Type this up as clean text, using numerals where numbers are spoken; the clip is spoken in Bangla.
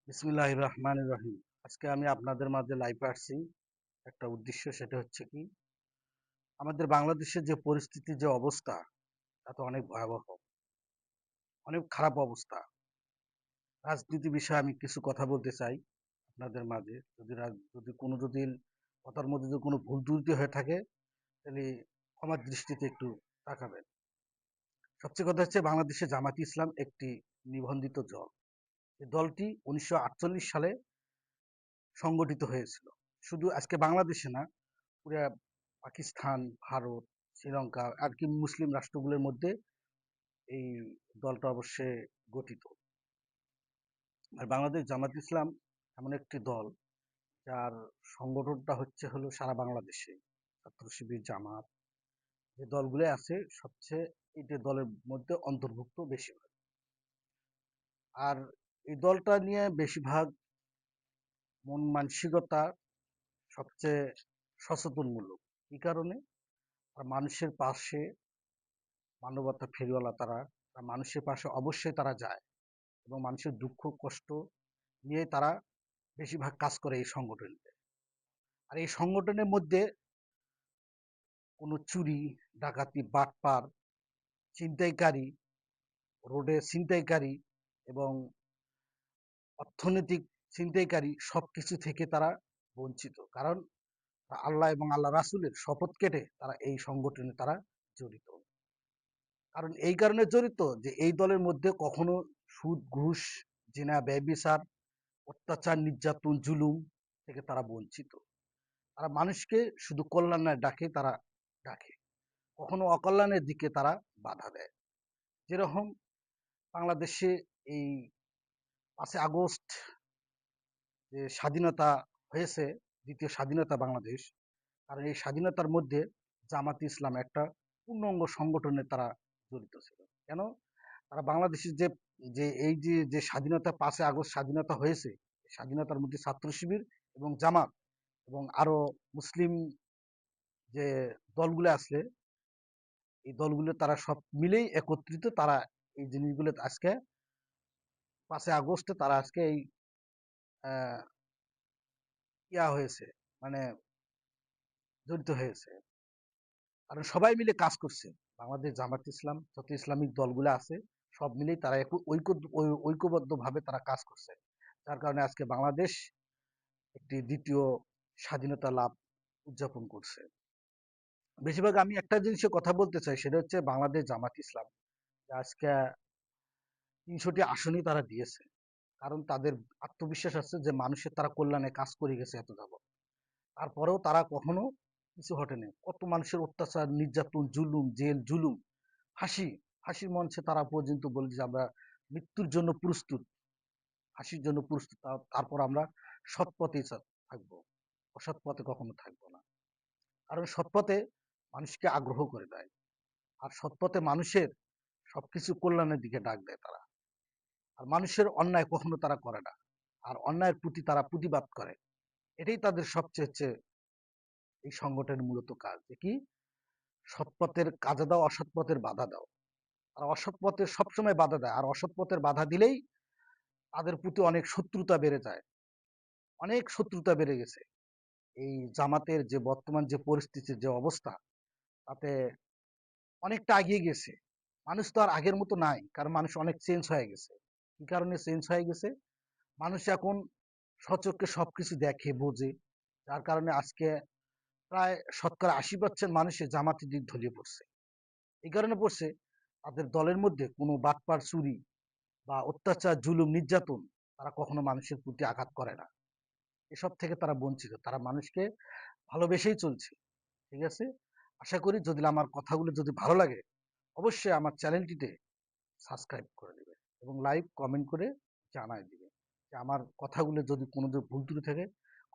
বিসমিল্লাহির রহমানির রহিম। আজকে আমি আপনাদের মাঝে লাইভে আসছি একটা উদ্দেশ্য, সেটা হচ্ছে কি, আমাদের বাংলাদেশের যে পরিস্থিতি, যে অবস্থা, তা তো অনেক ভয়াবহ, অনেক খারাপ অবস্থা। রাজনীতি বিষয়ে আমি কিছু কথা বলতে চাই আপনাদের মাঝে। যদি কথার মধ্যে যদি কোনো ভুল ত্রুটি হয়ে থাকে, তাহলে ক্ষমার দৃষ্টিতে একটু তাকাবেন। সবচেয়ে কথা হচ্ছে, বাংলাদেশে জামাতি ইসলাম একটি নিবন্ধিত দল। এই দলটি 1948 সালে সংগঠিত হয়েছিল। শুধু আজকে বাংলাদেশে না, পুরা পাকিস্তান, ভারত, শ্রীলঙ্কা আর কি মুসলিম রাষ্ট্রগুলোর মধ্যে এই দলটা অবশ্যই গঠিত। আর বাংলাদেশ জামাত ইসলাম এমন একটি দল, যার সংগঠনটা হলো সারা বাংলাদেশে। ছাত্র শিবির, জামাত, যে দলগুলো আছে, সবচেয়ে এই যে দলের মধ্যে অন্তর্ভুক্ত বেশিরভাগ। আর এই দলটা নিয়ে বেশিরভাগ মন মানসিকতা সবচেয়ে সচেতনমূলক। এই কারণে আর মানুষের পাশে, মানবতা ফেরিওয়ালা তারা, মানুষের পাশে অবশ্যই তারা যায় এবং মানুষের দুঃখ কষ্ট নিয়ে তারা বেশিরভাগ কাজ করে এই সংগঠনটা। আর এই সংগঠনের মধ্যে কোনো চুরি, ডাকাতি, বাটপার, ছিনতাইকারী, রোডে ছিনতাইকারী এবং অর্থনৈতিক ছিনতাইকারী সবকিছু থেকে তারা বঞ্চিত। কারণ আল্লাহ এবং আল্লাহ রাসূলের শপথ কেটে তারা এই সংগঠনে তারা জড়িত। কারণ এই কারণে জড়িত যে এই দলের মধ্যে কখনো সুদ, ঘুষ, জিনা, ব্যভিচার, অত্যাচার, নির্যাতন, জুলুম থেকে তারা বঞ্চিত। তারা মানুষকে শুধু কল্যাণের ডাকে তারা ডাকে, কখনো অকল্যাণের দিকে তারা বাধা দেয়। যেরকম বাংলাদেশে এই 5ই আগস্ট যে স্বাধীনতা হয়েছে, দ্বিতীয় স্বাধীনতা বাংলাদেশ, কারণ এই স্বাধীনতার মধ্যে জামাত ইসলাম একটা পূর্ণাঙ্গ সংগঠনে তারা জড়িত ছিল। কেন? তারা বাংলাদেশের যে যে এই যে যে স্বাধীনতা, 5ই আগস্ট স্বাধীনতা হয়েছে, স্বাধীনতার মধ্যে ছাত্র শিবির এবং জামাত এবং আরো মুসলিম যে দলগুলো আছে, এই দলগুলো তারা সব মিলেই একত্রিত। তারা এই জিনিসগুলো আজকে 5ই আগস্টে তারা আজকে এই আহ, হয়েছে, মানে জড়িত হয়েছে। কারণ সবাই মিলে কাজ করছে। বাংলাদেশ জামাত ইসলাম, যত ইসলামিক দলগুলো আছে, সব মিলেই তারা ঐক্যবদ্ধ ভাবে তারা কাজ করছে। যার কারণে আজকে বাংলাদেশ একটি দ্বিতীয় স্বাধীনতা লাভ উদযাপন করছে। বেশিরভাগ আমি একটা জিনিসের কথা বলতে চাই, সেটা হচ্ছে বাংলাদেশ জামাত ইসলাম যে আজকে 300টি আসনই তারা দিয়েছে। কারণ তাদের আত্মবিশ্বাস আছে যে মানুষের তারা কল্যাণে কাজ করে গেছে এত যাবৎ। তারপরেও তারা কখনো কিছু হটেনি। কত মানুষের অত্যাচার, নির্যাতন, জুলুম, জেল, জুলুম, ফাঁসি, ফাঁসির মঞ্চে তারা পর্যন্ত বলে যে আমরা মৃত্যুর জন্য প্রস্তুত, ফাঁসির জন্য প্রস্তুত। তারপর আমরা সৎ পথেই থাকবো, অসৎ পথে কখনো থাকবো না। কারণ সৎ পথে মানুষকে আগ্রহ করে দেয়, আর সৎ পথে মানুষের সবকিছু কল্যাণের দিকে ডাক দেয় তারা। আর মানুষের অন্যায় কখনো তারা করে না, আর অন্যায়ের প্রতি তারা প্রতিবাদ করে। এটাই তাদের সবচেয়ে হচ্ছে এই সংগঠনের মূলত কাজ, যে কি, সৎ পথের কাজে দাও, অসৎ পথের বাধা দাও। আর অসৎ পথে সবসময় বাধা দেয়, আর অসৎ পথের বাধা দিলেই তাদের প্রতি অনেক শত্রুতা বেড়ে যায়, অনেক শত্রুতা বেড়ে গেছে। এই জামাতের যে বর্তমান যে পরিস্থিতির যে অবস্থা, তাতে অনেকটা এগিয়ে গেছে। মানুষ তো আর আগের মতো নাই, কারণ মানুষ অনেক চেঞ্জ হয়ে গেছে। কি কারণে চেঞ্জ হয়ে গেছে? মানুষ এখন সচক্ষে সবকিছু দেখে, বোঝে। যার কারণে আজকে প্রায় শতকরা 80% মানুষের জামাতের দিক ঢলিয়ে পড়ছে। এই কারণে পড়ছে, তাদের দলের মধ্যে কোনো বাটপার, চুরি বা অত্যাচার, জুলুম, নির্যাতন তারা কখনো মানুষের প্রতি আঘাত করে না। এসব থেকে তারা বঞ্চিত, তারা মানুষকে ভালোবেসেই চলছে। ঠিক আছে? আশা করি যদি আমার কথাগুলো যদি ভালো লাগে, অবশ্যই আমার চ্যানেলটিতে সাবস্ক্রাইব করে দেবে এবং লাইক কমেন্ট করে জানাই দিবে যে আমার কথাগুলো যদি কোনো ভুল ত্রুটি থাকে,